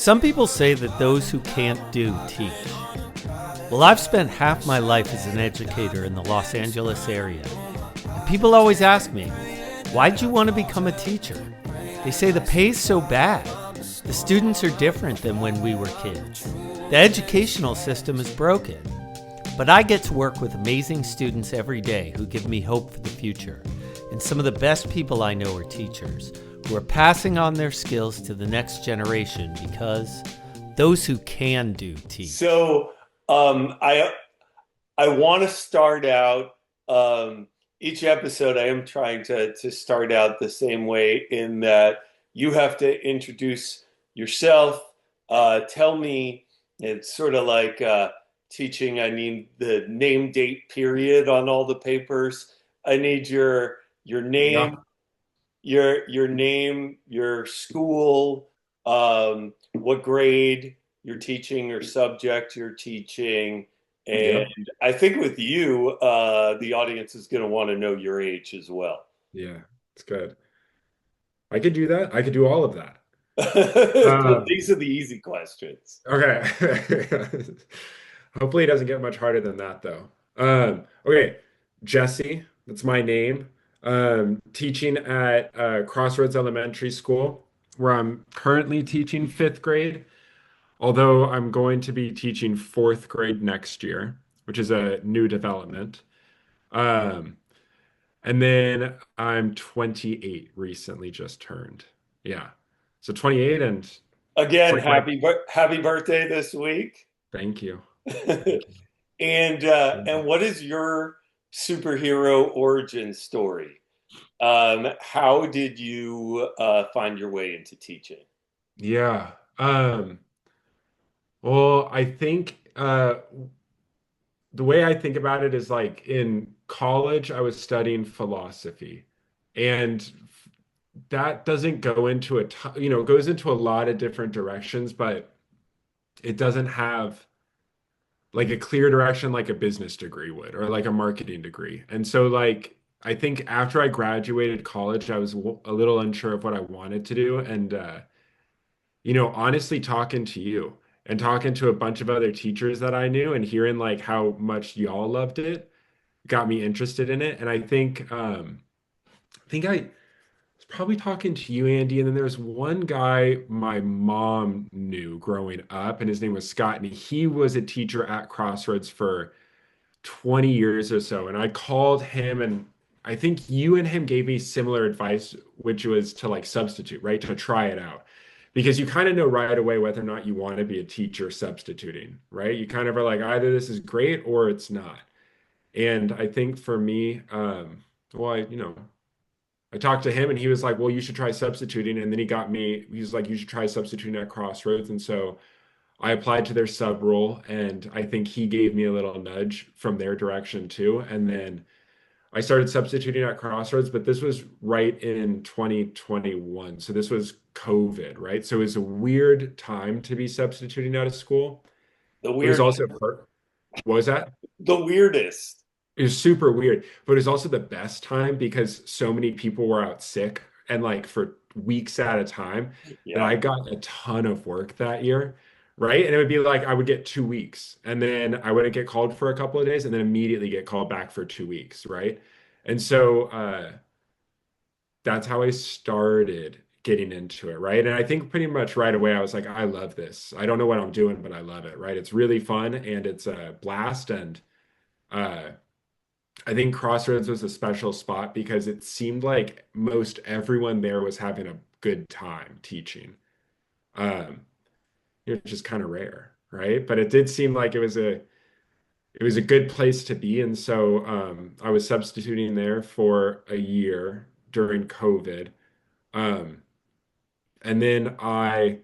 Some people say that those who can't do teach. Well, I've spent half my life as an educator in the Los Angeles area. And people always ask me, why'd you want to become a teacher? They say the pay's so bad. The students are different than when we were kids. The educational system is broken. But I get to work with amazing students every day who give me hope for the future. And some of the best people I know are teachers who are passing on their skills to the next generation because those who can do teach. So I want to start out each episode. I am trying to start out the same way in that you have to introduce yourself. Tell me, it's sort of like teaching. I need the name, date, period on all the papers. I need your Yeah. name, your name, your school, what grade you're teaching or subject you're teaching. And Yep. I think with you, the audience is going to want to know your age as well. Yeah. It's good. I could do that. I could do all of that. Good. Um, These are the easy questions. okay. Hopefully it doesn't get much harder than that though. Okay. Jesse, that's my name. Teaching at Crossroads Elementary School, where I'm currently teaching fifth grade, although I'm going to be teaching fourth grade next year, which is a new development. Um, And then I'm 28, recently just turned. Yeah. So 28 and Again, 25. happy birthday this week. Thank you. and Thank you. and what is your superhero origin story? How did you find your way into teaching? Yeah. Well, I think the way I think about it is like in college, I was studying philosophy, and that doesn't go into it goes into a lot of different directions, but it doesn't have like a clear direction like a business degree would or like a marketing degree. And so like I think after I graduated college, I was a little unsure of what I wanted to do. And honestly talking to you and talking to a bunch of other teachers that I knew and hearing like how much y'all loved it got me interested in it. And I think I was probably talking to you, Andy, and then there was one guy my mom knew growing up, and his name was Scott, and he was a teacher at Crossroads for 20 years or so. And I called him, and I think you and him gave me similar advice, which was to like substitute, right? To try it out. Because you kind of know right away whether or not you want to be a teacher substituting, right? You kind of are like, either this is great or it's not. And I think for me, well, I talked to him and he was like, well, you should try substituting. And then he was like, you should try substituting at Crossroads. And so I applied to their sub role, and I think he gave me a little nudge from their direction too. And then I started substituting at Crossroads, but this was right in 2021. So this was COVID, right? So it was a weird time to be substituting out of school. The It was weird, also, what was that? the weirdest. It was super weird, but it was also the best time because so many people were out sick and like for weeks at a time that Yeah. I got a ton of work that year, right? And it would be like I would get 2 weeks and then I wouldn't get called for a couple of days and then immediately get called back for 2 weeks, right? And so that's how I started getting into it, right? And I think pretty much right away I was like, I love this. I don't know what I'm doing, but I love it, right? It's really fun and it's a blast. And uh, I think Crossroads was a special spot because it seemed like most everyone there was having a good time teaching. Um, which is kind of rare, right? But it did seem like it was a good place to be, and so I was substituting there for a year during COVID, um, and then as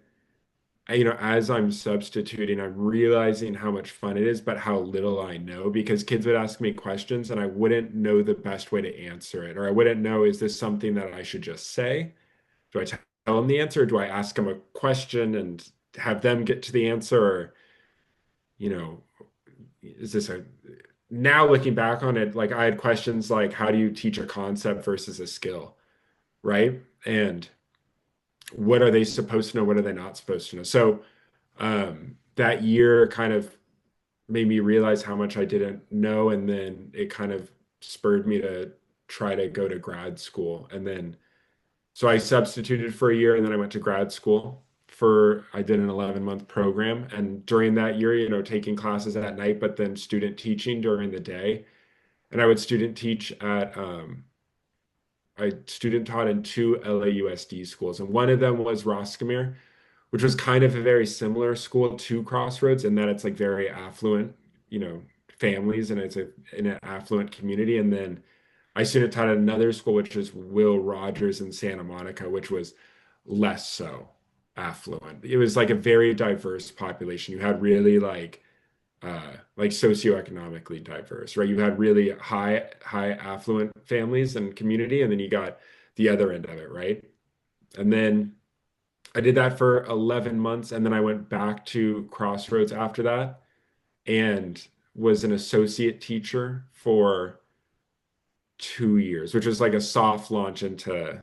I'm substituting, I'm realizing how much fun it is, but how little I know because kids would ask me questions and I wouldn't know the best way to answer it, or I wouldn't know, is this something that I should just say? Do I tell them the answer? Or do I ask them a question and have them get to the answer? Or, you know, is this a, now looking back on it, like I had questions like, how do you teach a concept versus a skill? Right. And what are they supposed to know? What are they not supposed to know? So that year kind of made me realize how much I didn't know, and then it kind of spurred me to try to go to grad school. And then so I substituted for a year, and then I went to grad school for I did an 11-month program. And during that year, taking classes at night, but then student teaching during the day. And I would student teach at I student taught in two LAUSD schools, and one of them was Roscommere, which was kind of a very similar school to Crossroads in that it's like very affluent, you know, families, and it's in an affluent community. And then I student taught at another school, which is Will Rogers in Santa Monica, which was less so affluent. It was like a very diverse population. You had really like socioeconomically diverse, right? You had really high affluent families and community, and then you got the other end of it, right? And then I did that for 11 months, and then I went back to Crossroads after that and was an associate teacher for 2 years, which was like a soft launch into,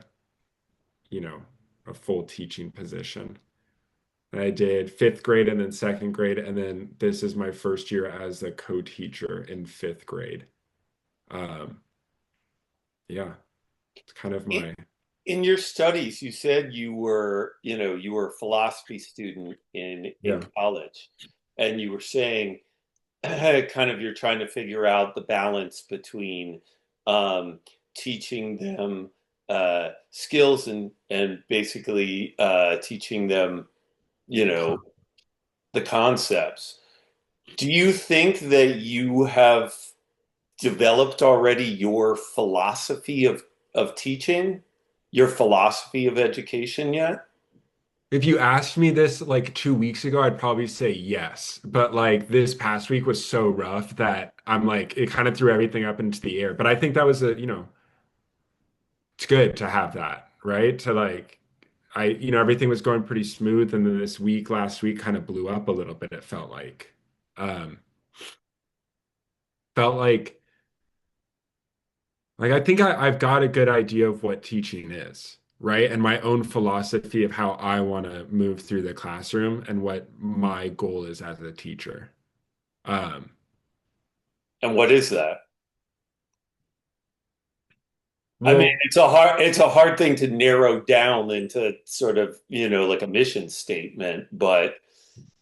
you know, a full teaching position. And I did fifth grade and then second grade, and then this is my first year as a co-teacher in fifth grade. Um, yeah, it's kind of In, my in your studies, you said you were a philosophy student in yeah. college, and you were saying kind of you're trying to figure out the balance between um, teaching them skills and basically teaching them, you know, the concepts. Do you think that you have developed already your philosophy of teaching, your philosophy of education yet? If you asked me this like 2 weeks ago, I'd probably say yes. But like this past week was so rough that I'm like, it kind of threw everything up into the air. But I think that was it's good to have that, right? To like, everything was going pretty smooth. And then last week kind of blew up a little bit, it um, felt like I think I've got a good idea of what teaching is, right? And my own philosophy of how I want to move through the classroom and what my goal is as a teacher. Um, And what is that? I mean, well, it's a hard thing to narrow down into sort of, like a mission statement, but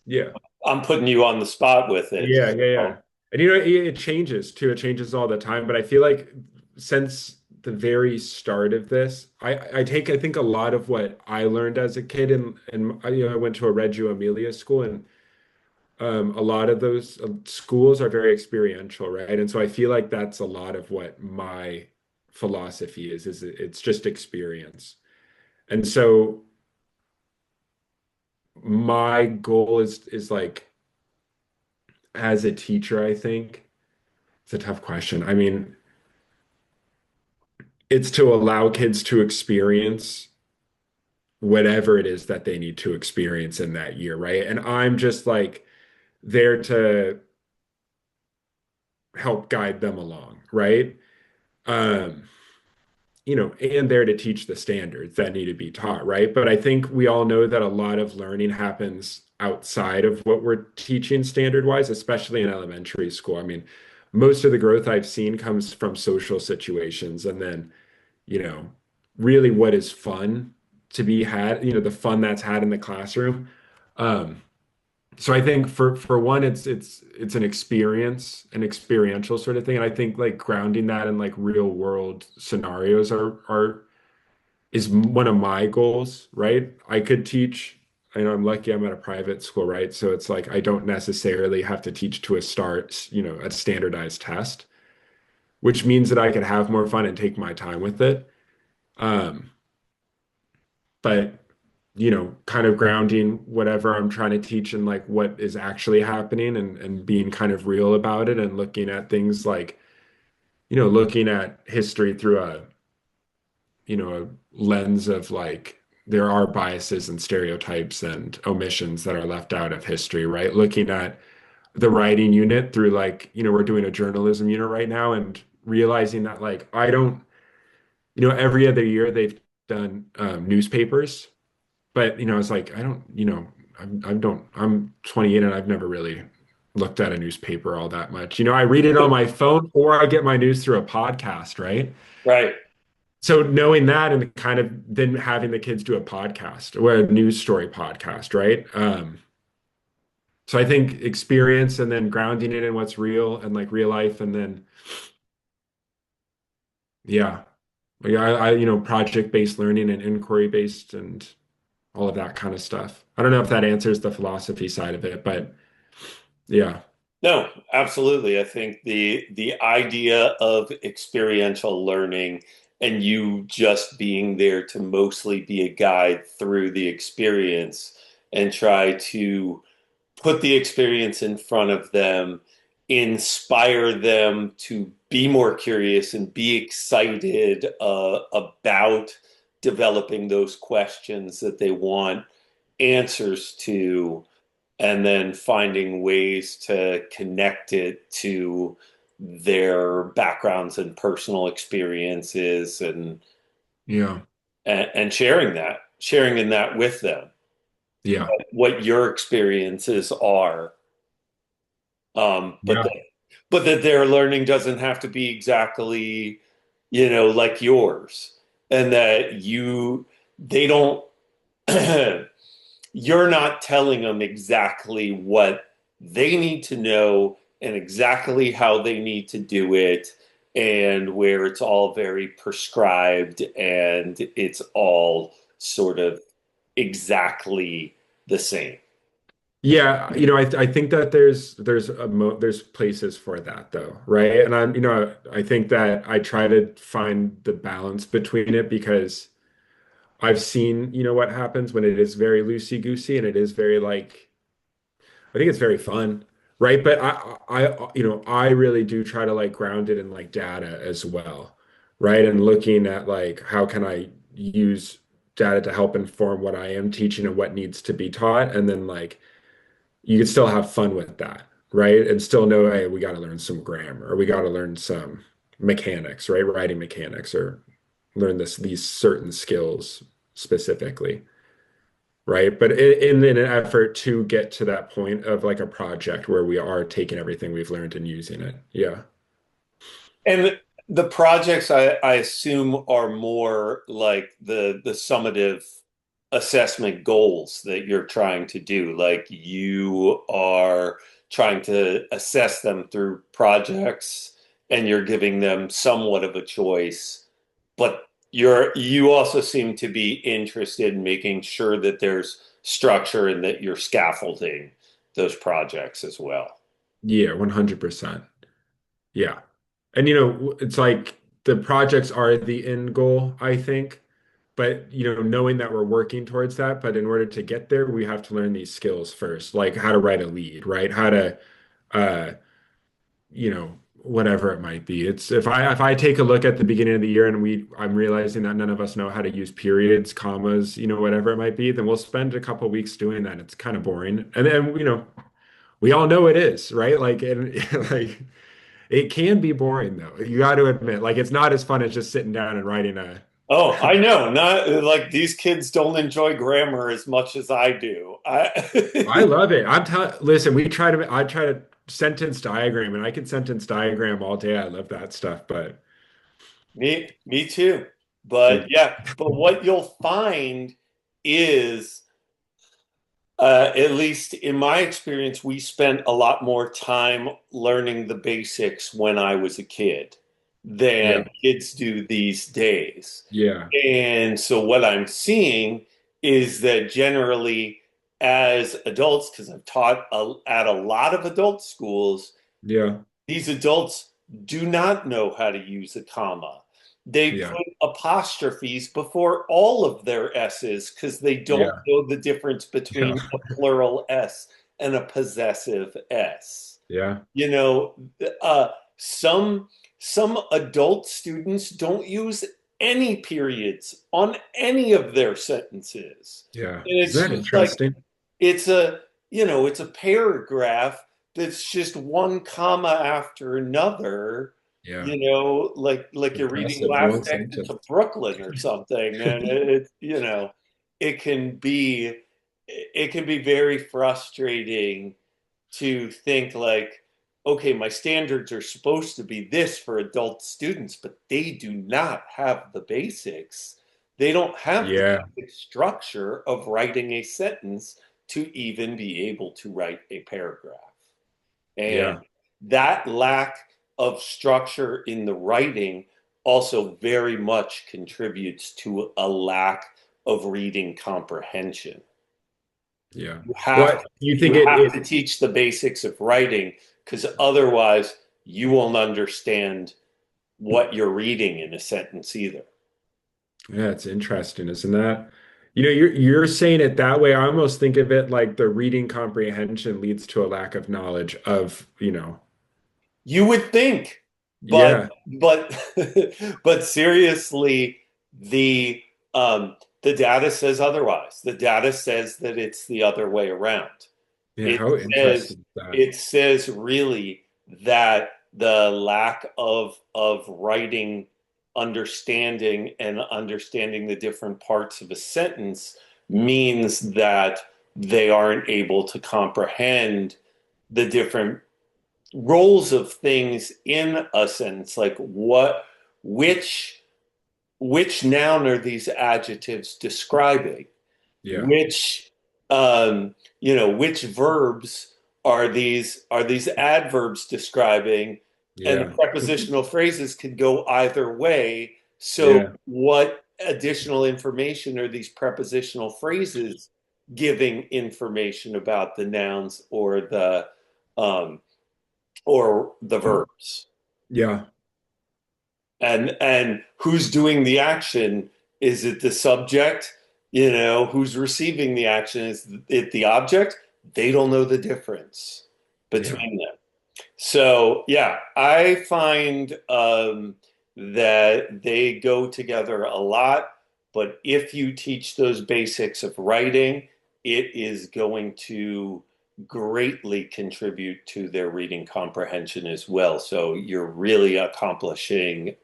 yeah, I'm putting you on the spot with it. yeah. So, And it changes too. It changes all the time. But I feel like since the very start of this, I think a lot of what I learned as a kid, and I went to a Reggio Emilia school, and a lot of those schools are very experiential, right? And so I feel like that's a lot of what my philosophy is it's just experience. And so my goal is like as a teacher, I think it's a tough question. I mean, it's to allow kids to experience whatever it is that they need to experience in that year, right? And I'm just like there to help guide them along, right? Um, and there to teach the standards that need to be taught, right? But I think we all know that a lot of learning happens outside of what we're teaching standard wise, especially in elementary school. I mean, most of the growth I've seen comes from social situations, and then, you know, really what is fun to be had, the fun that's had in the classroom. Um, so I think for one, it's an experience, an experiential sort of thing. And I think like grounding that in like real world scenarios is one of my goals, right? I could teach, I know I'm lucky I'm at a private school, right? So it's like I don't necessarily have to teach to a standardized test, which means that I could have more fun and take my time with it. Um, but kind of grounding whatever I'm trying to teach in like what is actually happening, and being kind of real about it, and looking at things like, looking at history through a lens of like there are biases and stereotypes and omissions that are left out of history, right? Looking at the writing unit through like, we're doing a journalism unit right now, and realizing that like I don't, every other year they've done newspapers. but it's like I don't, I'm 28 and I've never really looked at a newspaper all that much. I read it on my phone or I get my news through a podcast, right? Right. So knowing that and kind of then having the kids do a podcast or a news story podcast, right? So I think experience and then grounding it in what's real and like real life, and then yeah, yeah, project-based learning and inquiry-based and all of that kind of stuff. I don't know if that answers the philosophy side of it, but yeah, No, absolutely. I think the idea of experiential learning and you just being there to mostly be a guide through the experience and try to put the experience in front of them, inspire them to be more curious and be excited about developing those questions that they want answers to, and then finding ways to connect it to their backgrounds and personal experiences yeah, and sharing in that with them yeah, what your experiences are, but yeah, but that their learning doesn't have to be exactly, like yours, and that they don't, you're not telling them exactly what they need to know and exactly how they need to do it, and where it's all very prescribed and it's all sort of exactly the same. yeah. I think that there's places for that though, right? And I think that I try to find the balance between it because I've seen, what happens when it is very loosey-goosey and it is very like I think it's very fun, right? But I really do try to like ground it in like data as well, right? And looking at like how can I use data to help inform what I am teaching and what needs to be taught, and then like you can still have fun with that, right? And still know, hey, we got to learn some grammar, or we got to learn some mechanics, right? Writing mechanics, or learn these certain skills specifically, right? But in an effort to get to that point of like a project where we are taking everything we've learned and using it. Yeah. And the projects I assume are more like the summative assessment goals that you're trying to do. Like you are trying to assess them through projects and you're giving them somewhat of a choice, but you also seem to be interested in making sure that there's structure and that you're scaffolding those projects as well. Yeah, 100%. Yeah. And it's like the projects are the end goal, I think. But knowing that we're working towards that, but in order to get there, we have to learn these skills first, like how to write a lead, right? How to uh whatever it might be. It's if I take a look at the beginning of the year and I'm realizing that none of us know how to use periods, commas, whatever it might be, then we'll spend a couple weeks doing that. It's kind of boring. And then, we all know it is, right? Like, and like it can be boring though. You got to admit, like it's not as fun as just sitting down and writing a Oh, I know. Not like these kids don't enjoy grammar as much as I do. I love it. Listen, I try to sentence diagram and I can sentence diagram all day. I love that stuff, but me too. But it, yeah, but what you'll find is, at least in my experience, we spent a lot more time learning the basics when I was a kid yeah, than kids do these days. yeah, And so what I'm seeing is that generally, as adults, because I've taught at a lot of adult schools, yeah, these adults do not know how to use a comma. They yeah, put apostrophes before all of their S's because they don't yeah, know the difference yeah, between a plural S and a possessive S. yeah, You know, uh, some adult students don't use any periods on any of their sentences. yeah. And Is it's that just like interesting? it's it's a paragraph that's just one comma after another, Yeah, like you're reading impressive. Last One Exit sentence. to Brooklyn or something. And it's, it can be it can be very frustrating to think like, okay, my standards are supposed to be this for adult students, but they do not have the basics. They don't have the Yeah. basic structure of writing a sentence to even be able to write a paragraph. And Yeah. that lack of structure in the writing also very much contributes to a lack of reading comprehension. Yeah. You have What you think you it, have to it teach the basics of writing because otherwise you won't understand what you're reading in a sentence either. yeah, it's interesting, isn't that? You're saying it that way. I almost think of it like the reading comprehension leads to a lack of knowledge of, You would think, but yeah, but but seriously, the the data says otherwise. The data says that it's the other way around. yeah, It how says interesting is that? it says really that the lack of writing understanding and understanding the different parts of a sentence means that they aren't able to comprehend the different roles of things in a sentence, like which which noun are these adjectives describing, Yeah, which which verbs are these adverbs describing, and the yeah, prepositional phrases can go either way. So yeah, what additional information are these prepositional phrases giving information about the nouns um, or the verbs? yeah, And who's doing the action? Is it the subject? Who's receiving the action? Is it the object? They don't know the difference yeah, between them. So yeah, I find that they go together a lot. But if you teach those basics of writing, it is going to greatly contribute to their reading comprehension as well. So you're really accomplishing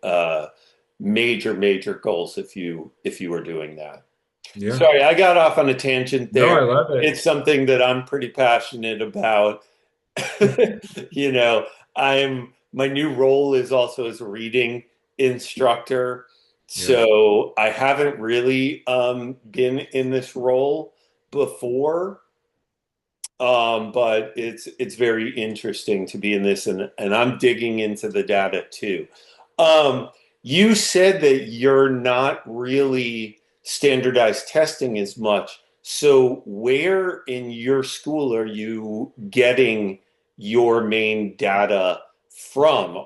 major, major goals if you were doing that. yeah. Sorry, I got off on a tangent No, there. I love it. It's something that I'm pretty passionate about. you know, I'm my new role is also as a reading instructor. Yeah, So I haven't really been in this role before, but it's very interesting to be in this, and I'm digging into the data too. You said that you're not really standardized testing as much. So where in your school are you getting your main data from?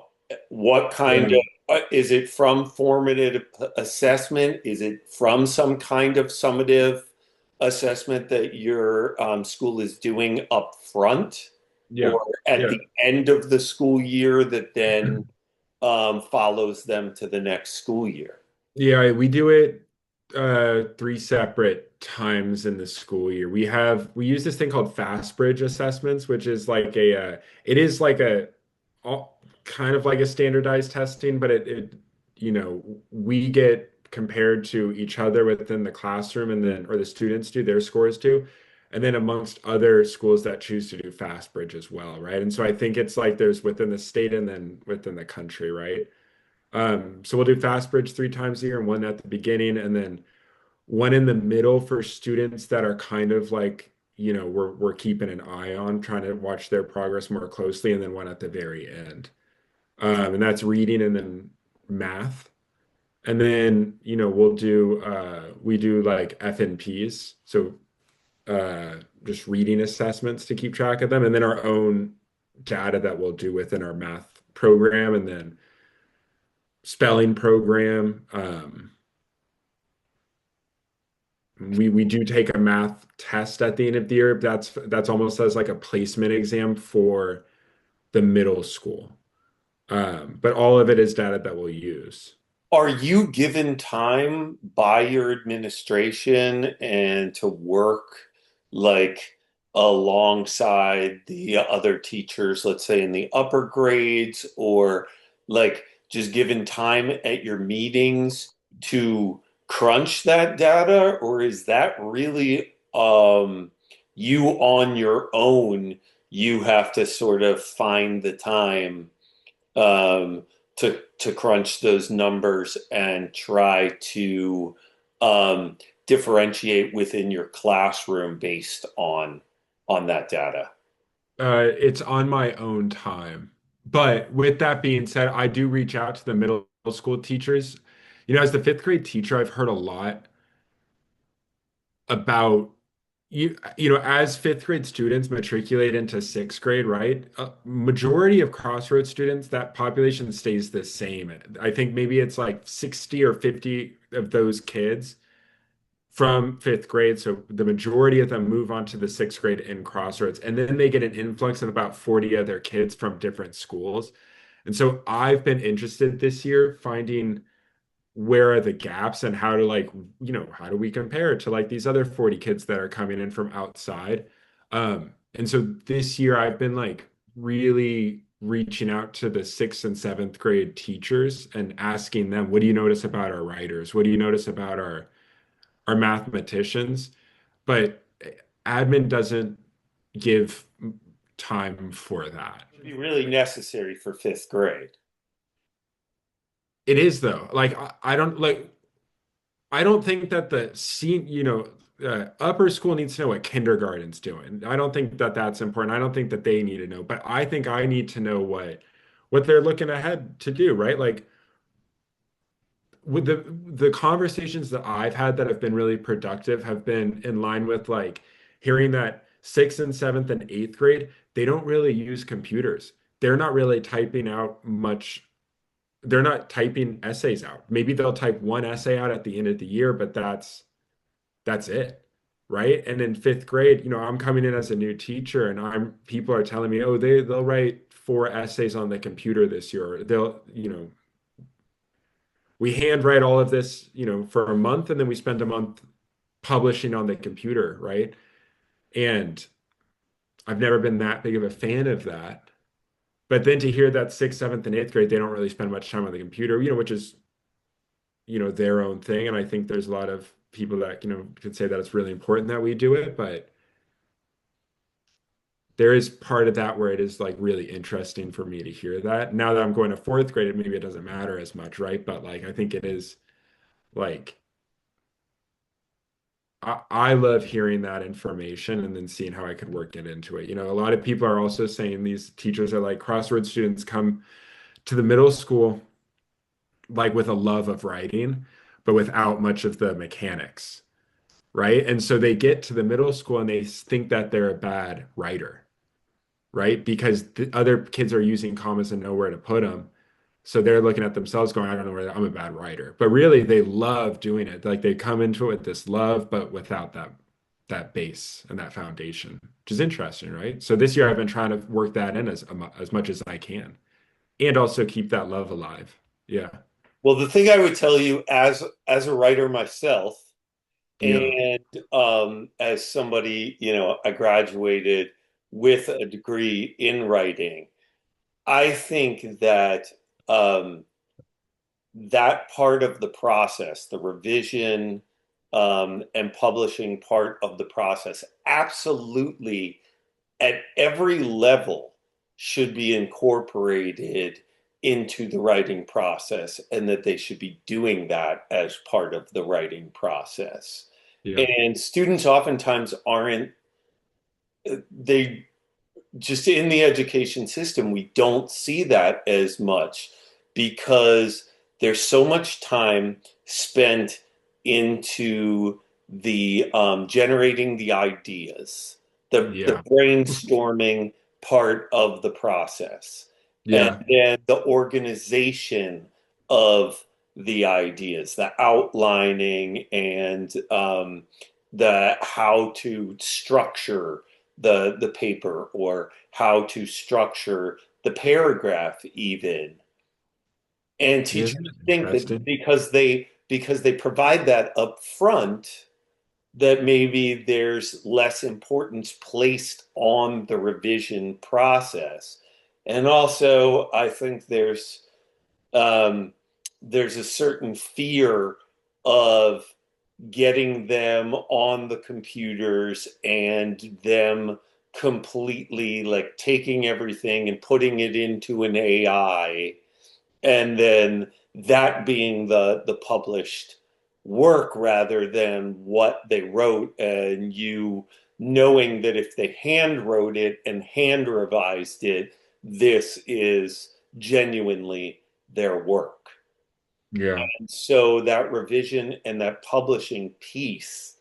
What kind yeah. of is it from formative assessment? Is it from some kind of summative assessment that your school is doing up front Yeah, or at yeah. the end of the school year that then follows them to the next school year? Yeah, we do it three separate times in the school year. We use this thing called fast bridge assessments, which is like it is like kind of like a standardized testing, but we get compared to each other within the classroom, and then or the students do their scores too, and then amongst other schools that choose to do fast bridge as well, right? And so I think it's like there's within the state and then within the country, right? So we'll do Fast Bridge three times a year, and one at the beginning, and then one in the middle for students that are kind of like, we're keeping an eye on, trying to watch their progress more closely, and then one at the very end. And that's reading and then math. And then, we do like FNPs, so just reading assessments to keep track of them, and then our own data that we'll do within our math program, and then spelling program. We do take a math test at the end of the year. That's almost as like a placement exam for the middle school. But all of it is data that we'll use. Are you given time by your administration and to work like alongside the other teachers, let's say in the upper grades, or like just given time at your meetings to crunch that data, or is that really you on your own? You have to sort of find the time um, to crunch those numbers and try to differentiate within your classroom based on that data. It's on my own time. But with that being said, I do reach out to the middle school teachers. As the fifth grade teacher, I've heard a lot about as fifth grade students matriculate into sixth grade, right? A majority of Crossroads students, that population stays the same. I think maybe it's like 60 or 50 of those kids from fifth grade. So the majority of them move on to the sixth grade in Crossroads. And then they get an influx of about 40 other kids from different schools. And so I've been interested this year finding where are the gaps and how to how do we compare to like these other 40 kids that are coming in from outside. And so this year I've been like really reaching out to the sixth and seventh grade teachers and asking them, what do you notice about our writers? What do you notice about our mathematicians? But admin doesn't give time for that. It'd be really necessary for fifth grade. It is though. I don't think that upper school needs to know what kindergarten's doing. I don't think that that's important. I don't think that they need to know, but I think I need to know what they're looking ahead to do, right? Like with the conversations that I've had that have been really productive have been in line with like hearing that sixth and seventh and eighth grade, they don't really use computers. They're not really typing out much. They're not typing essays out. Maybe they'll type one essay out at the end of the year, but that's it. Right. And in fifth grade, I'm coming in as a new teacher and people are telling me, oh, they'll write 4 essays on the computer this year. Or we handwrite all of this, for a month and then we spend a month publishing on the computer, right? And I've never been that big of a fan of that. But then to hear that sixth, seventh, and eighth grade, they don't really spend much time on the computer, which is, their own thing. And I think there's a lot of people that, could say that it's really important that we do it, but there is part of that where it is like really interesting for me to hear that. Now that I'm going to fourth grade, maybe it doesn't matter as much, right? But like I think it is like I love hearing that information and then seeing how I could work it into it. A lot of people are also saying these teachers are like Crossroads students come to the middle school like with a love of writing, but without much of the mechanics, right? And so they get to the middle school and they think that they're a bad writer, right? Because the other kids are using commas and know where to put them. So they're looking at themselves going, I don't know where I'm a bad writer. But really they love doing it. Like they come into it with this love, but without that base and that foundation, which is interesting, right? So this year I've been trying to work that in as much as I can and also keep that love alive. Yeah. Well, the thing I would tell you as a writer myself, Yeah. and as somebody, I graduated with a degree in writing. I think that um, that part of the process, the revision and publishing part of the process, absolutely at every level should be incorporated into the writing process, and that they should be doing that as part of the writing process. Yeah. And students oftentimes aren't, they just in the education system, we don't see that as much because there's so much time spent into the generating the ideas, the Yeah. brainstorming part of the process, and Yeah. then the organization of the ideas, the outlining, and the how to structure the paper, or how to structure the paragraph even. And Isn't teachers it think that interesting? because they provide that up front, that maybe there's less importance placed on the revision process. And also I think there's a certain fear of getting them on the computers and them completely like taking everything and putting it into an AI, and then that being the published work rather than what they wrote, and you knowing that if they hand wrote it and hand revised it, this is genuinely their work. Yeah. And so that revision and that publishing piece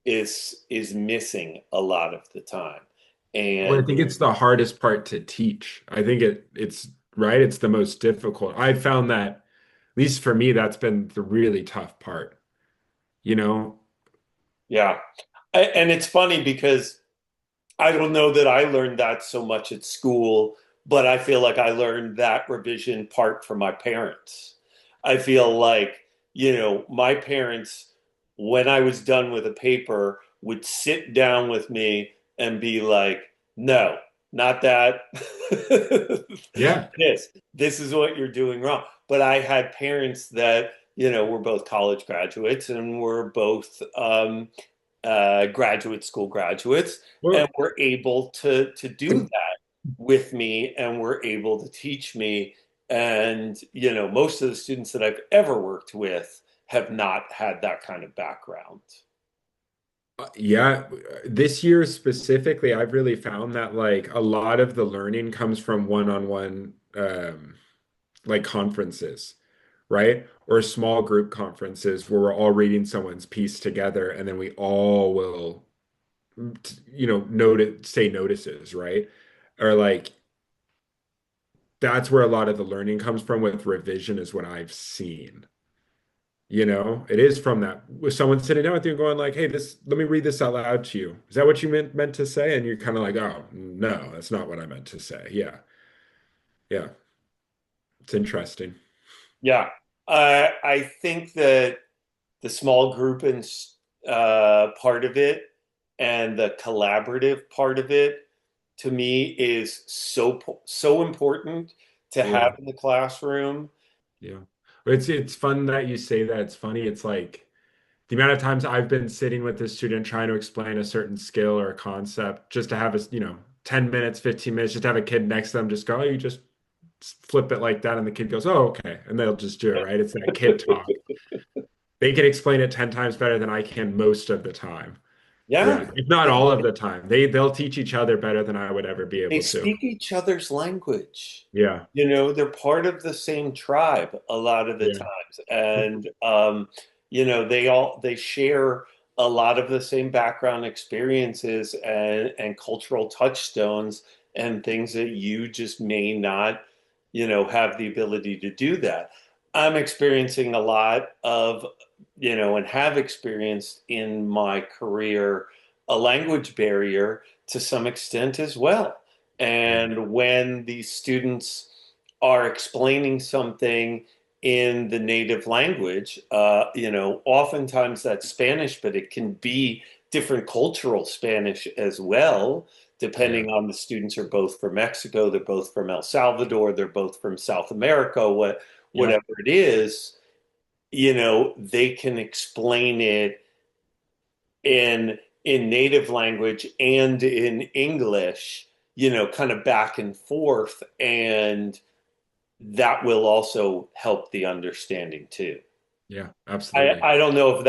is missing a lot of the time. Well, I And think it's the hardest part to teach. I think it's right. It's the most difficult. I found that, at least for me, that's been the really tough part, you know? yeah, and it's funny because I don't know that I learned that so much at school, but I feel like I learned that revision part from my parents. I feel like, my parents, when I was done with a paper, would sit down with me and be like, no, not that. Yeah. This is what you're doing wrong. But I had parents that, were both college graduates and were both graduate school graduates, and Well, were able to do that with me and were able to teach me. And most of the students that I've ever worked with have not had that kind of background. yeah, this year specifically, I've really found that like a lot of the learning comes from one-on-one like conferences, right? Or small group conferences where we're all reading someone's piece together and then we all will say notices, right? Or like that's where a lot of the learning comes from with revision is what I've seen. It is from that with someone sitting down with you and going like, "Hey, let me read this out loud to you. Is that what you meant to say?" And you're kind of like, "Oh, no, that's not what I meant to say." Yeah. Yeah. It's interesting. Yeah, I think that the small group and part of it and the collaborative part of it, to me, is so important to have Yeah. in the classroom. Yeah. It's fun that you say that. It's funny. It's like the amount of times I've been sitting with a student trying to explain a certain skill or a concept just to have 10 minutes, 15 minutes, just have a kid next to them just go, oh, you just flip it like that. And the kid goes, oh, okay. And they'll just do it, right? It's that kid talk. They can explain it 10 times better than I can most of the time. Yeah, Yeah. If not all of the time. They'll teach each other better than I would ever be they able to. speak each other's language. Yeah. They're part of the same tribe a lot of the Yeah. times, and they share a lot of the same background experiences and cultural touchstones and things that you just may not, have the ability to do that. I'm experiencing a lot of, and have experienced in my career a language barrier to some extent as well. Yeah. And when these students are explaining something in the native language, oftentimes that's Spanish, but it can be different cultural Spanish as well, Yeah. depending on the students are both from Mexico, they're both from El Salvador, they're both from South America, Yeah. whatever it is, they can explain it in native language and in English, kind of back and forth, and that will also help the understanding too. Yeah. I, Absolutely. I don't know if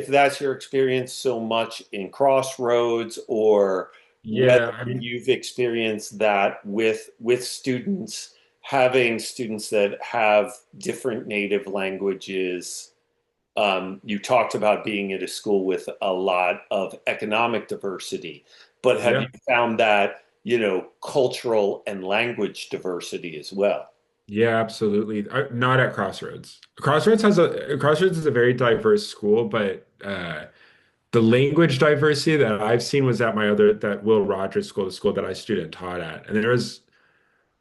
that's your experience so much in Crossroads, or whether Yeah. I mean, you've experienced that with students, having students that have different native languages. You talked about being at a school with a lot of economic diversity, but have yeah. you found that, cultural and language diversity as well? Yeah, absolutely. Not at Crossroads. Crossroads is a very diverse school, but the language diversity that I've seen was at that Will Rogers school, the school that I student taught at. And there was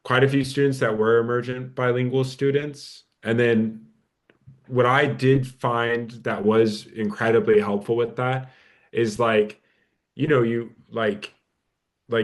quite a few students that were emergent bilingual students. And then what I did find that was incredibly helpful with that is like, you like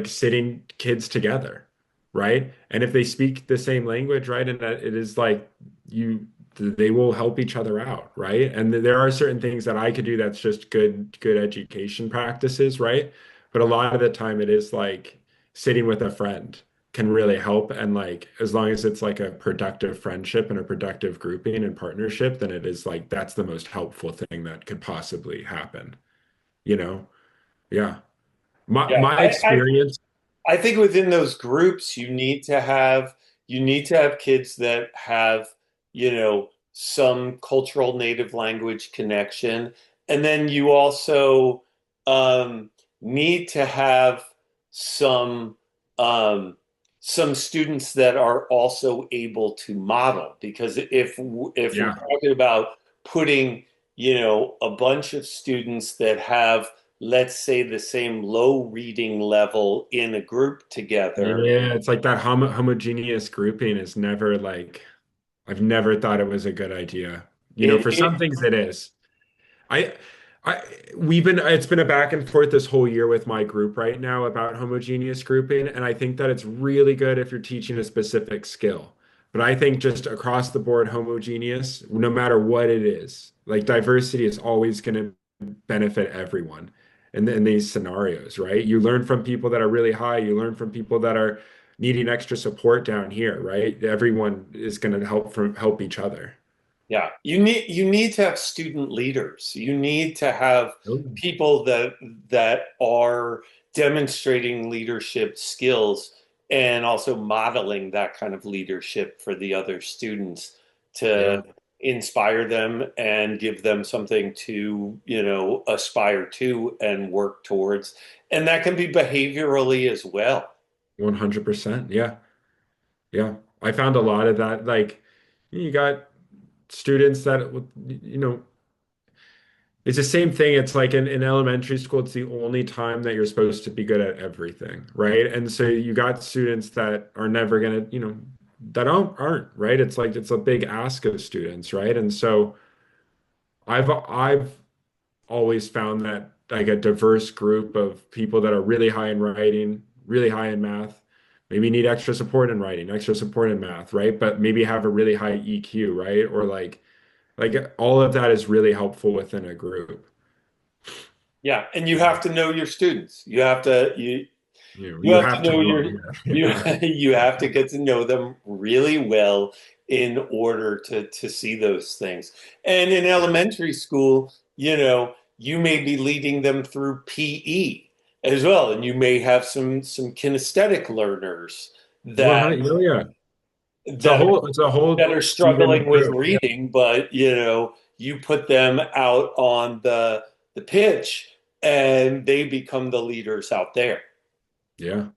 sitting kids together, right? And if they speak the same language, right, and that it is like you they will help each other out, right? And there are certain things that I could do that's just good education practices, right? But a lot of the time it is like sitting with a friend can really help. And like as long as it's like a productive friendship and a productive grouping and partnership, then it is like that's the most helpful thing that could possibly happen, you know? Yeah. Yeah, My experience, I think within those groups, you need to have kids that have, some cultural native language connection. And then you also um, need to have some um, some students that are also able to model. Because if we're yeah, talking about putting, a bunch of students that have, let's say, the same low reading level in a group together. yeah, it's like that homogeneous grouping is never like I've never thought it was a good idea. You know, It, for it some things it is. I I we've been it's been a back and forth this whole year with my group right now about homogeneous grouping, and I think that it's really good if you're teaching a specific skill. But I think just across the board homogeneous, no matter what it is, like diversity is always going to benefit everyone in these scenarios, right? You learn from people that are really high, you learn from people that are needing extra support down here, right? Everyone is going to help each other. yeah, you need to have student leaders. You need to have Oh, people that are demonstrating leadership skills and also modeling that kind of leadership for the other students to yeah. inspire them and give them something to, aspire to and work towards. And that can be behaviorally as well. 100%. Yeah. Yeah. I found a lot of that. Like, you got students that, you know, it's the same thing. It's like in elementary school, it's the only time that you're supposed to be good at everything, right? And so you got students that are never gonna, that aren't, right? It's like it's a big ask of students, right? And so I've always found that like a diverse group of people that are really high in writing, really high in math, maybe need extra support in writing, extra support in math, right? But maybe have a really high EQ, right? Or like all of that is really helpful within a group. Yeah, and you have to know your students. You You have to have to know know your them. Yeah. you you have to get to know them really well in order to see those things. And in elementary school, you may be leading them through PE as well, and you may have some kinesthetic learners that 100, oh yeah. that It's a whole that are even struggling with group. Yeah. reading, but you put them out on the pitch and they become the leaders out there. Yeah.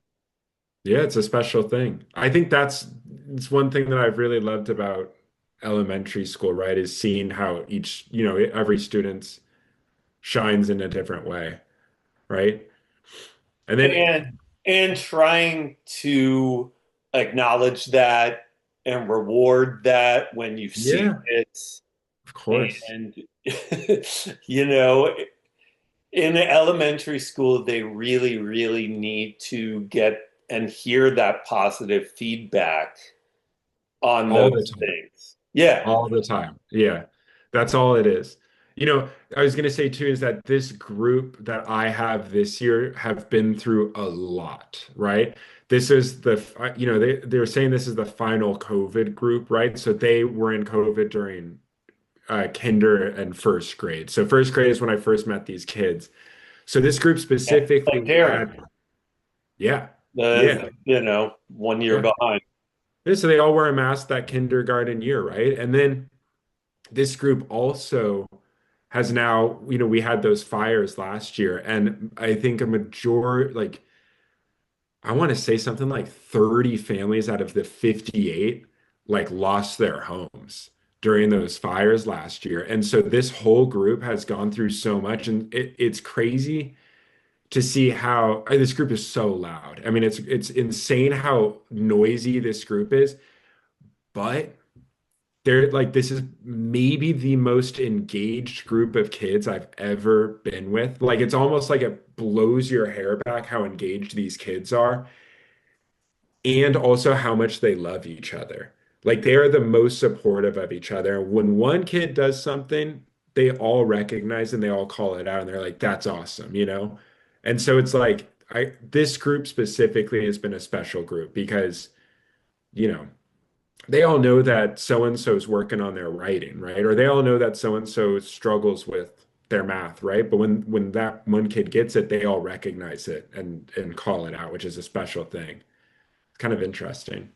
Yeah, it's a special thing. I think it's one thing that I've really loved about elementary school, right? Is seeing how each, every student shines in a different way, right? And then, And trying to acknowledge that and reward that when you see yeah, it. of course. And you know in elementary school they really really need to get and hear that positive feedback on All the those time. things. Yeah. All the time. Yeah. That's all it is. I was going to say too is that this group that I have this year have been through a lot, right? This is they were saying this is the final COVID group, right? So they were in COVID during kinder and first grade. So first grade is when I first met these kids. So this group Like specifically Darren, had, yeah, yeah, the 1 year yeah. behind. Yeah, so they all wear a mask that kindergarten year, right? And then this group also has now, we had those fires last year, and I think a major, like, I want to say something like 30 families out of the 58, like, lost their homes during those fires last year. And so this whole group has gone through so much, and it's crazy to see how this group is so loud. I mean, it's insane how noisy this group is, but they're like this is maybe the most engaged group of kids I've ever been with. Like it's almost like it blows your hair back how engaged these kids are and also how much they love each other. Like they are the most supportive of each other. When one kid does something, they all recognize and they all call it out and they're like, that's awesome, you know? And so it's like this group specifically has been a special group because, you know, they all know that so and so is working on their writing, right? Or they all know that so and so struggles with their math, right? But when that one kid gets it, they all recognize it and call it out, which is a special thing. It's kind of interesting.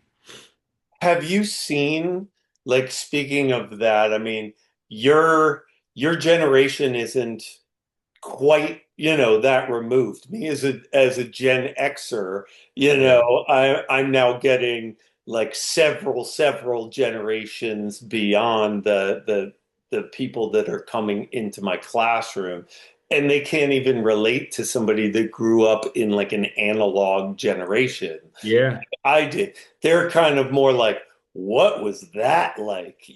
Have you seen, like, speaking of that, I mean, your generation isn't quite, that removed. Me as a Gen Xer, Yeah. I'm now getting like several generations beyond the people that are coming into my classroom. And they can't even relate to somebody that grew up in like an analog generation. Yeah. I did. They're kind of more like, what was that like,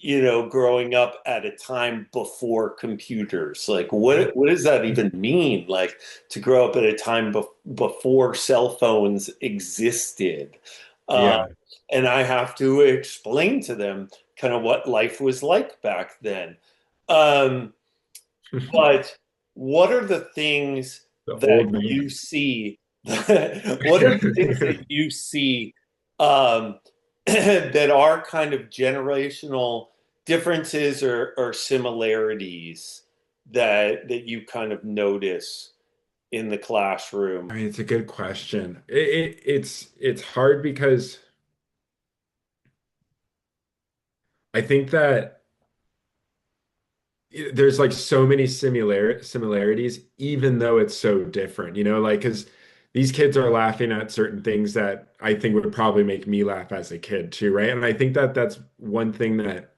growing up at a time before computers? Like, Yeah. what does that even mean? Like, to grow up at a time before cell phones existed. Uh, Yeah. and I have to explain to them kind of what life was like back then. Um, but what are the things The that old you man. see? What are the things that you see um, that are kind of generational differences or similarities that you kind of notice in the I classroom? mean, it's a good question. It's hard because I think that there's like so many similarities, even though it's so different, you know, like because these kids are laughing at certain things that I think would probably make me laugh as a kid too, right? And I think that that's one thing that,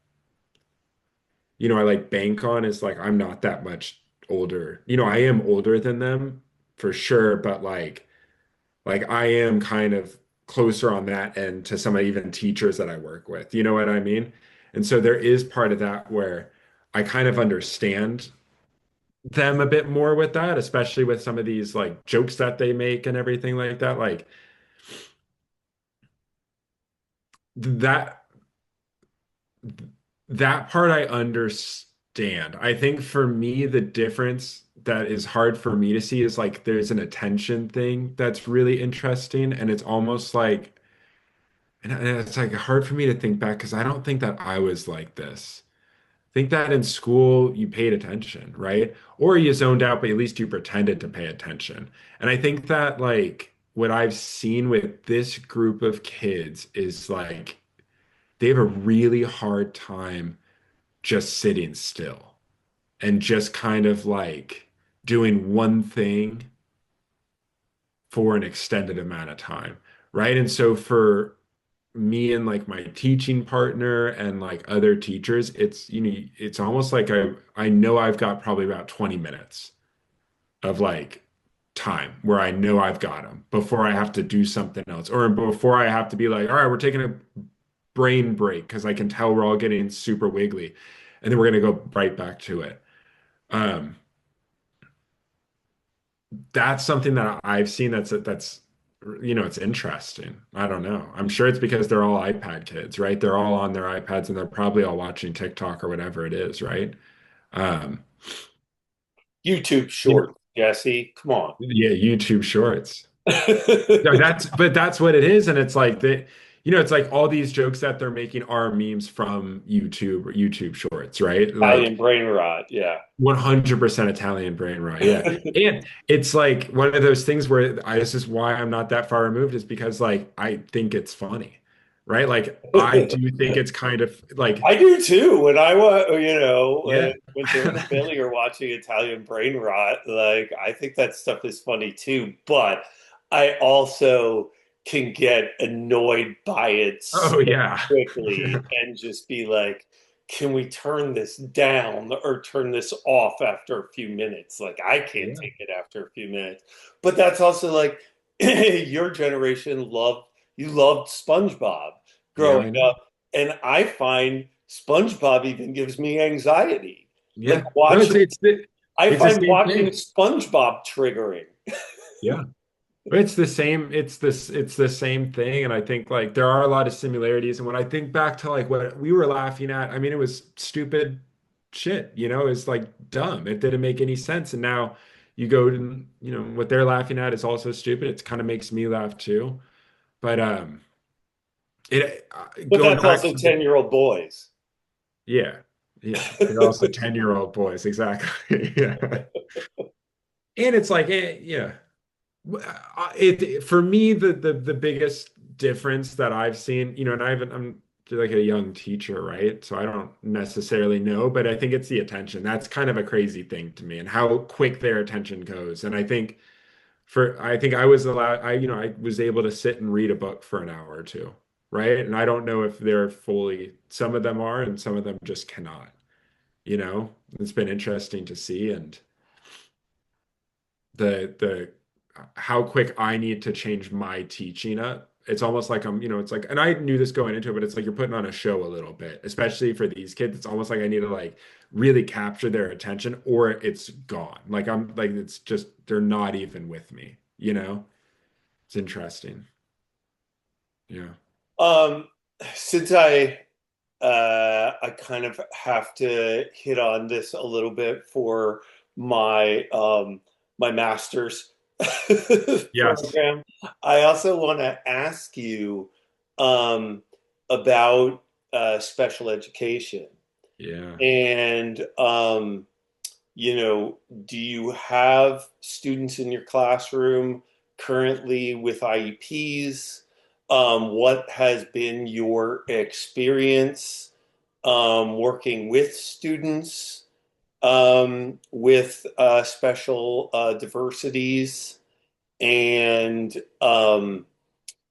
you know, I like bank on is like I'm not that much older. You know, I am older than them for sure, but like I am kind of closer on that end to some even teachers that I work with. You know what I mean? And so there is part of that where I kind of understand them a bit more with that, especially with some of these like jokes that they make and everything like that. Like that that part I understand. I think for me, the difference that is hard for me to see is like there's an attention thing that's really interesting. And it's almost like, and it's like hard for me to think back because I don't think that I was like this. I think that in school you paid attention, right? Or you zoned out, but at least you pretended to pay attention. And I think that like what I've seen with this group of kids is like they have a really hard time just sitting still and just kind of like doing one thing for an extended amount of time, right? And so for me and like my teaching partner and like other teachers, it's you know, it's almost like I know I've got probably about 20 minutes of like time where I know I've got them before I have to do something else or before I have to be like, all right, we're taking a brain break because I can tell we're all getting super wiggly, and then we're gonna go right back to it. Um, that's something that I've seen that's you know it's interesting. I don't know. I'm sure it's because they're all iPad kids, right? They're all on their iPads and they're probably all watching TikTok or whatever it is, right? Um, YouTube you know, short, Jesse. Come on. yeah, YouTube Shorts. No, that's what it is, and it's like that. You know, it's like all these jokes that they're making are memes from YouTube or YouTube Shorts, right? Like Italian brain rot. Yeah. 100% Italian brain rot. Yeah. And it's like one of those things where this is why I'm not that far removed is because like I think it's funny, right? Like I do think it's kind of like, I do too. When I was, yeah. when Jordan and Billy are watching Italian brain rot, like I think that stuff is funny too. But I also can get annoyed by it so Oh yeah. quickly and just be like, can we turn this down or turn this off after a few minutes? Like I can't Yeah. take it after a few minutes. But that's also like your generation loved SpongeBob Yeah, growing I know. up, and I find SpongeBob even gives me anxiety. Like Yeah. No, watching, I it's the find same watching thing. SpongeBob triggering. Yeah. It's the same thing. And I think like there are a lot of similarities. And when I think back to like what we were laughing at, I mean, it was stupid shit, it's like dumb. It didn't make any sense. And now you go and, what they're laughing at is also stupid. It kind of makes me laugh too. But it But going that's back also to the 10-year-old boys. yeah, yeah. They're also 10-year-old boys, exactly. Yeah. And it's like, yeah. It for me the biggest difference that I've seen, and I'm like a young teacher, right? So I don't necessarily know, but I think it's the attention. That's kind of a crazy thing to me, and how quick their attention goes. And I think I was allowed, I was able to sit and read a book for an hour or two, right? And I don't know if they're fully, some of them are, and some of them just cannot. It's been interesting to see, and the how quick I need to change my teaching up. It's almost like it's like, and I knew this going into it, but it's like you're putting on a show a little bit, especially for these kids. It's almost like I need to like really capture their attention or it's gone. Like I'm like, it's just, they're not even with me. It's interesting. Yeah. Um, since I kind of have to hit on this a little bit for my master's Yes. program. I also want to ask you um, about special education. Yeah. And do you have students in your classroom currently with IEPs? What has been your experience working with students with special diversities and um,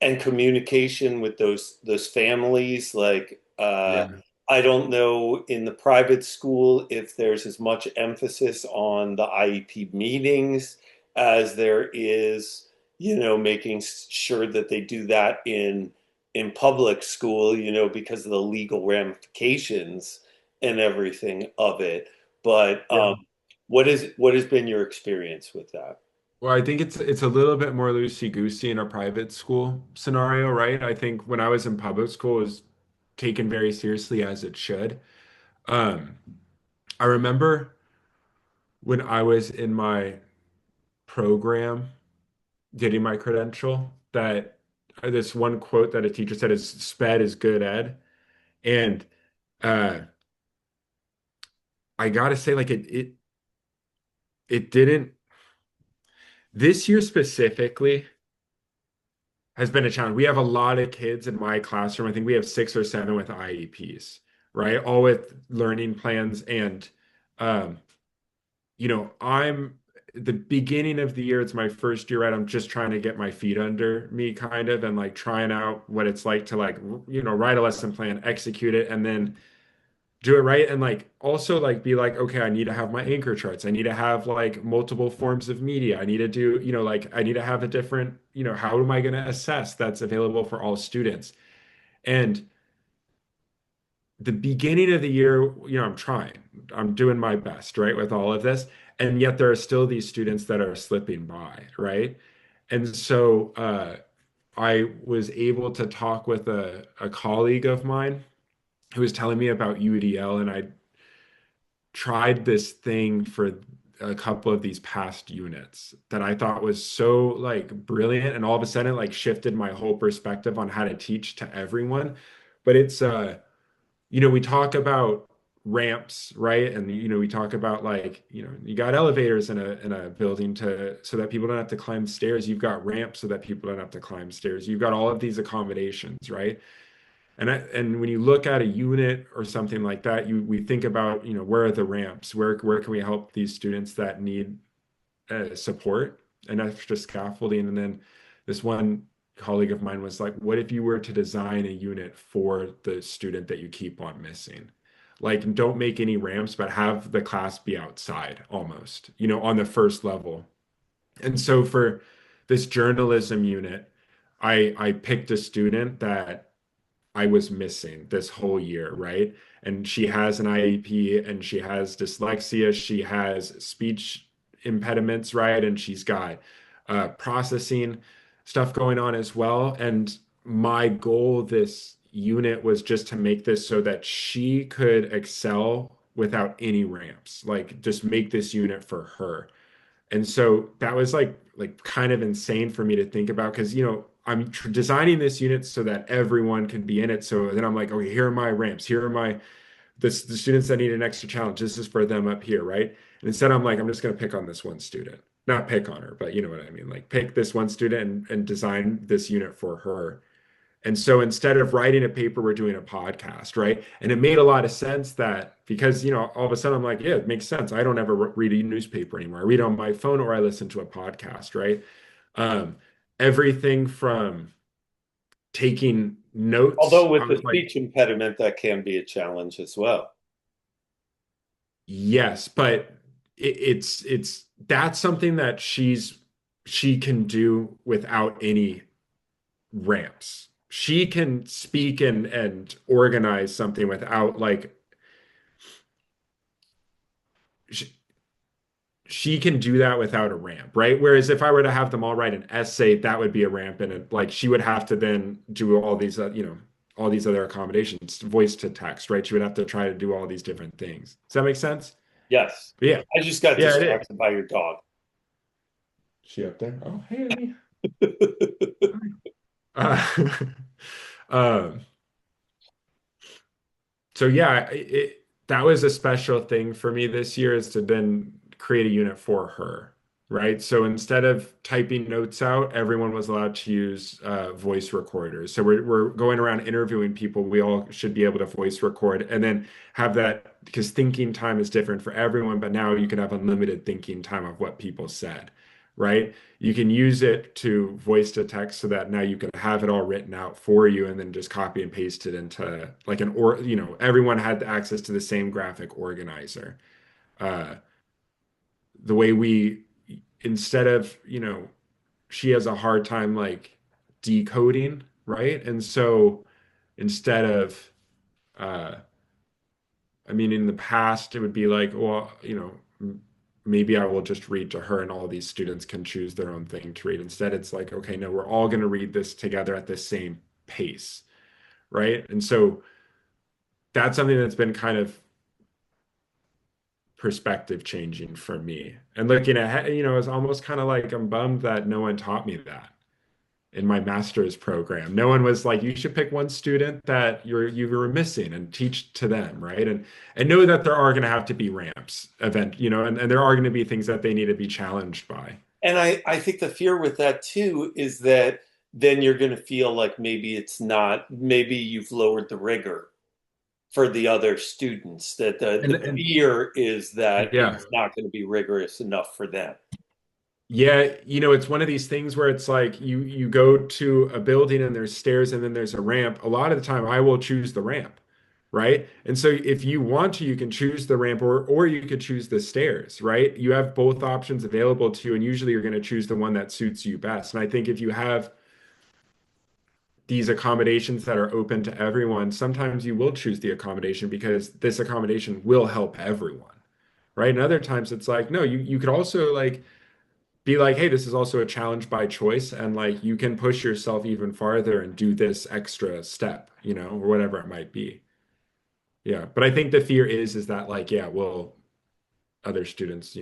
and communication with those families? Like, Yeah. I don't know in the private school if there's as much emphasis on the IEP meetings as there is, making sure that they do that in public school, because of the legal ramifications and everything of it. But Yeah. what has been your experience with that? Well, I think it's a little bit more loosey-goosey in a private school scenario, right? I think when I was in public school, it was taken very seriously as it should. Um, I remember when I was in my program getting my credential that this one quote that a teacher said is sped is good ed. And uh, I gotta say, like it didn't this year specifically has been a challenge. We have a lot of kids in my classroom. I think we have 6 or 7 with IEPs, right? All with learning plans. And, um, I'm the beginning of the year, it's my first year, right? I'm just trying to get my feet under me kind of, and like trying out what it's like to like, write a lesson plan, execute it, and then do it right. And like also like be like, okay, I need to have my anchor charts. I need to have like multiple forms of media. I need to do, like I need to have a different, how am I going to assess that's available for all students? And the beginning of the year, I'm trying, I'm doing my best, right, with all of this. And yet there are still these students that are slipping by, right? And so I was able to talk with a colleague of mine who was telling me about UDL, and I tried this thing for a couple of these past units that I thought was so like brilliant, and all of a sudden like shifted my whole perspective on how to teach to everyone. But it's we talk about ramps, right? And we talk about like, you got elevators in a building to so that people don't have to climb stairs. You've got ramps so that people don't have to climb stairs. You've got all of these accommodations, right? And when you look at a unit or something like that, we think about, where are the ramps? Where can we help these students that need support and extra scaffolding? And then this one colleague of mine was like, what if you were to design a unit for the student that you keep on missing? Like, don't make any ramps, but have the class be outside almost, on the first level. And so for this journalism unit, I picked a student that I was missing this whole year, right? And she has an IEP and she has dyslexia, she has speech impediments, right? And she's got processing stuff going on as well. And my goal this unit was just to make this so that she could excel without any ramps, like just make this unit for her. And so that was like kind of insane for me to think about because I'm designing this unit so that everyone can be in it. So then I'm like, okay, here are my ramps. Here are my the students that need an extra challenge. This is for them up here, right? And instead, I'm like, I'm just going to pick on this one student, not pick on her, but you know what I mean. Like pick this one student and design this unit for her. And so instead of writing a paper, we're doing a podcast, right? And it made a lot of sense that because, all of a sudden I'm like, yeah, it makes sense. I don't ever read a newspaper anymore. I read on my phone or I listen to a podcast, right? Um, Everything from taking notes. Although with I the was like, speech impediment, that can be a challenge as well. yes, but it's that's something that she can do without any ramps. She can speak and organize something without like she, she can do that without a ramp, right? Whereas if I were to have them all write an essay, that would be a ramp, and like she would have to then do all these, all these other accommodations, voice to text, right? She would have to try to do all these different things. Does that make sense? Yes. But yeah, I just got yeah, it is. distracted by your dog. She up there? Oh, hey, Annie. Uh, um, so yeah, that was a special thing for me this year is to then create a unit for her, right? So instead of typing notes out, everyone was allowed to use voice recorders. So we're going around interviewing people. We all should be able to voice record and then have that because thinking time is different for everyone, but now you can have unlimited thinking time of what people said, right? You can use it to voice to text so that now you can have it all written out for you and then just copy and paste it into like everyone had access to the same graphic organizer. Uh, the way we, instead of, she has a hard time like decoding, right? And so instead of, uh, I mean, in the past, it would be like, well, maybe I will just read to her and all these students can choose their own thing to read. Instead, it's like, okay, no, we're all going to read this together at the same pace, right? And so that's something that's been kind of perspective changing for me. And looking ahead, it's almost kind of like I'm bummed that no one taught me that in my master's program. No one was like, you should pick one student that you were missing and teach to them, right? And know that there are going to have to be ramps and there are going to be things that they need to be challenged by. And I think the fear with that too is that then you're going to feel like maybe you've lowered the rigor for the other students, that the And fear is that yeah. it's not going to be rigorous enough for them. Yeah, it's one of these things where it's like you go to a building and there's stairs and then there's a ramp. A lot of the time I will choose the ramp, right? And so if you want to, you can choose the ramp or you could choose the stairs, right? You have both options available to you, and usually you're going to choose the one that suits you best. And I think if you have these accommodations that are open to everyone, sometimes you will choose the accommodation because this accommodation will help everyone, right? And other times it's like, no, you could also like be like, hey, this is also a challenge by choice, and like you can push yourself even farther and do this extra step, or whatever it might be. Yeah, but I think the fear is that like, yeah, well, other students,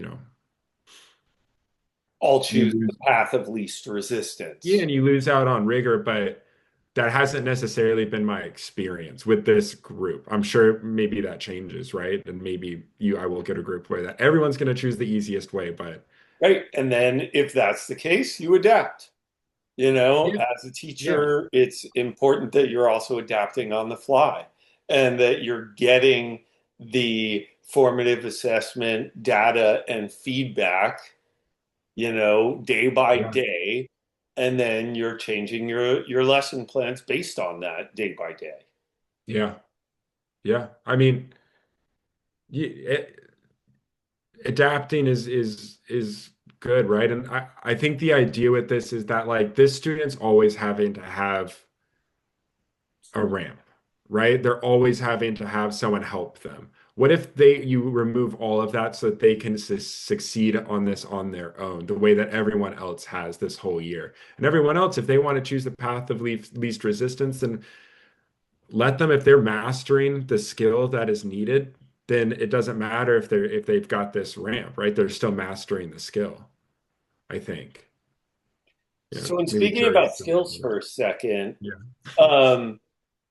I'll you choose the lose, path of least yeah, resistance. and you lose out on rigor, but that hasn't necessarily been my experience with this group. I'm sure maybe that changes, right? And maybe I will get a group where that everyone's going to choose the easiest way, but Right. And then if that's the case, you adapt. yeah, As a yeah, teacher, it's important that you're also adapting on the fly and that you're getting the formative assessment data and feedback, day by yeah, day. And then you're changing your lesson plans based on that day by day. yeah, yeah. I mean, adapting is good, right? And I think the idea with this is that like this student's always having to have a ramp, right? They're always having to have someone help them. What if you remove all of that so that they can succeed on this on their own, the way that everyone else has this whole year? And everyone else, if they want to choose the path of least resistance, then let them, if they're mastering the skill that is needed, then it doesn't matter if they've got this ramp, right? They're still mastering the skill, I think. Yeah, So, in maybe speaking jury. about skills for a second, Yeah. um,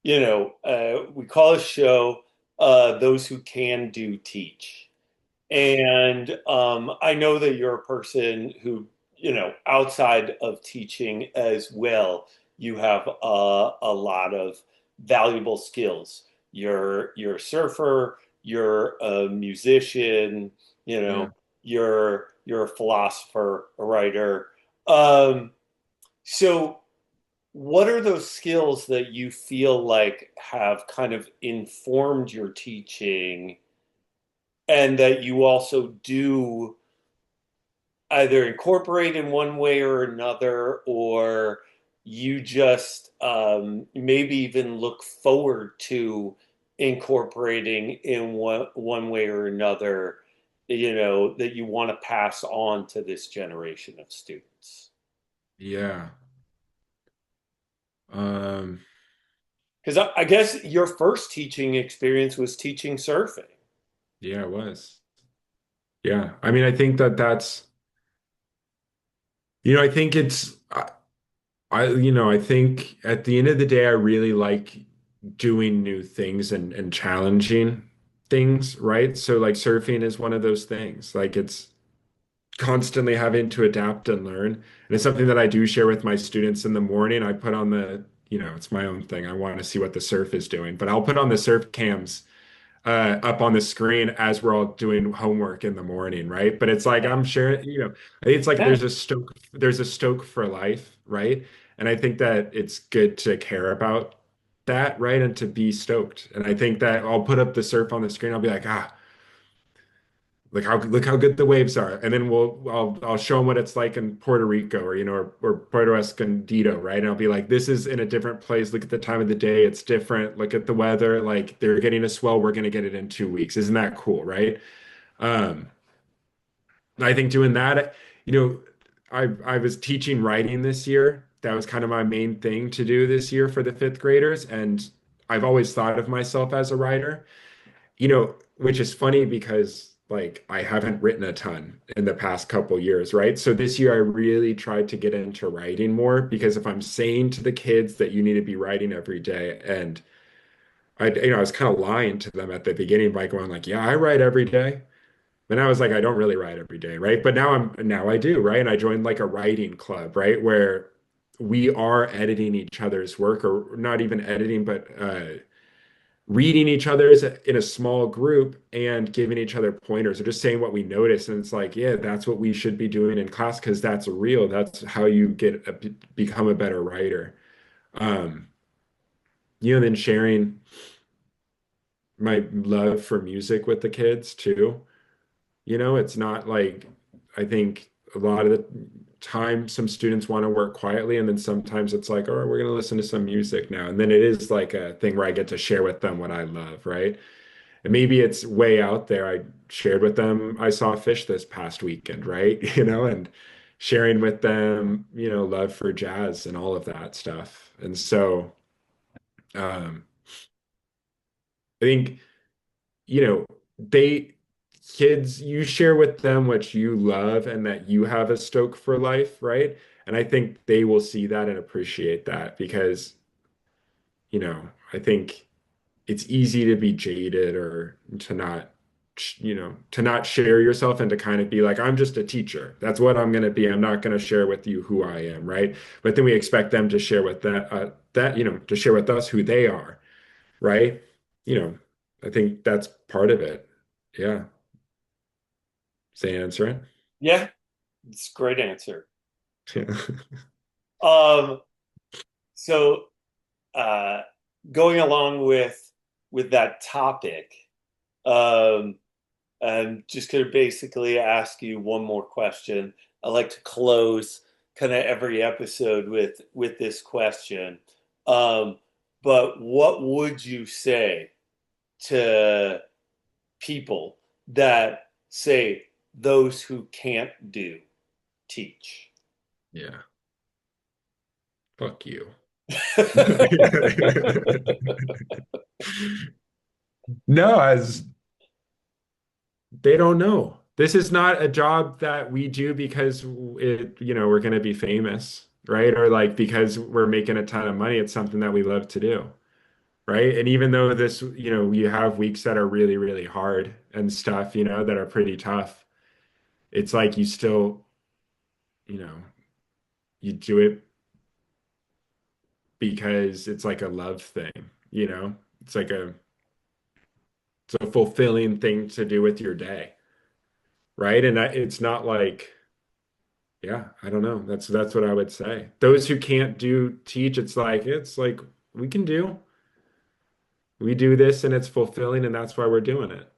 we call a show "Those Who Can Do Teach," and I know that you're a person who, outside of teaching as well, you have a lot of valuable skills. You're a surfer, you're a musician, Yeah. you're a philosopher, a writer. Um, so, what are those skills that you feel like have kind of informed your teaching and that you also do either incorporate in one way or another, or you just maybe even look forward to incorporating in one way or another, that you want to pass on to this generation of students? Yeah. Um, Because I guess your first teaching experience was teaching surfing. yeah, it was. Yeah. I mean, I think that's, I think I think at the end of the day, I really like doing new things and challenging things, right? So like surfing is one of those things. Like it's constantly having to adapt and learn. And it's something that I do share with my students in the morning. I put on it's my own thing. I want to see what the surf is doing, but I'll put on the surf cams up on the screen as we're all doing homework in the morning, right? But it's like I'm sharing, I think it's like Yeah. there's a stoke for life, right? And I think that it's good to care about that, right? And to be stoked. And I think that I'll put up the surf on the screen. I'll be like, look how good the waves are. And then I'll show them what it's like in Puerto Rico or or Puerto Escondido, right? And I'll be like, this is in a different place. Look at the time of the day, it's different. Look at the weather. Like they're getting a swell, we're gonna get it in 2 weeks. Isn't that cool, right? Um, I think doing that, you know, I was teaching writing this year. That was kind of my main thing to do this year for the fifth graders. And I've always thought of myself as a writer, which is funny because like I haven't written a ton in the past couple years, right? So this year I really tried to get into writing more because if I'm saying to the kids that you need to be writing every day, and I was kind of lying to them at the beginning by going like, yeah, I write every day. And I was like, I don't really write every day, right? But now I do, right? And I joined like a writing club, right? Where we are editing each other's work, or not even editing, but reading each other's in a small group and giving each other pointers or just saying what we notice. And it's like, yeah, that's what we should be doing in class because that's real. That's how you become a better writer. Um, then sharing my love for music with the kids too. It's not like I think a lot of the time some students want to work quietly, and then sometimes it's like, oh, we're going to listen to some music now. And then it is like a thing where I get to share with them what I love, right? And maybe it's way out there. I shared with them I saw fish this past weekend, right? And sharing with them, love for jazz and all of that stuff. And so um, I think, they kids, you share with them what you love and that you have a stoke for life, right? And I think they will see that and appreciate that because, I think it's easy to be jaded or to not share yourself and to kind of be like, I'm just a teacher. That's what I'm going to be. I'm not going to share with you who I am, right? But then we expect them to share with to share with us who they are, right? You know, I think that's part of it. Yeah. Say answer it. Yeah, it's a great answer. Yeah. Um, so uh, going along with that topic, um, I'm just going to basically ask you one more question. I like to close kind of every episode with this question. Um, but what would you say to people that say those who can't do teach. Yeah. Fuck you. No, as they don't know. This is not a job that we do because we're going to be famous, right? Or like because we're making a ton of money. It's something that we love to do, right? And even though you have weeks that are really, really hard and stuff, that are pretty tough, it's like you still, you know, you do it because it's like a love thing, you know? It's like it's a fulfilling thing to do with your day, right? And it's not like, yeah, I don't know. That's what I would say. Those who can't do teach, it's like we can do. We do this and it's fulfilling and that's why we're doing it.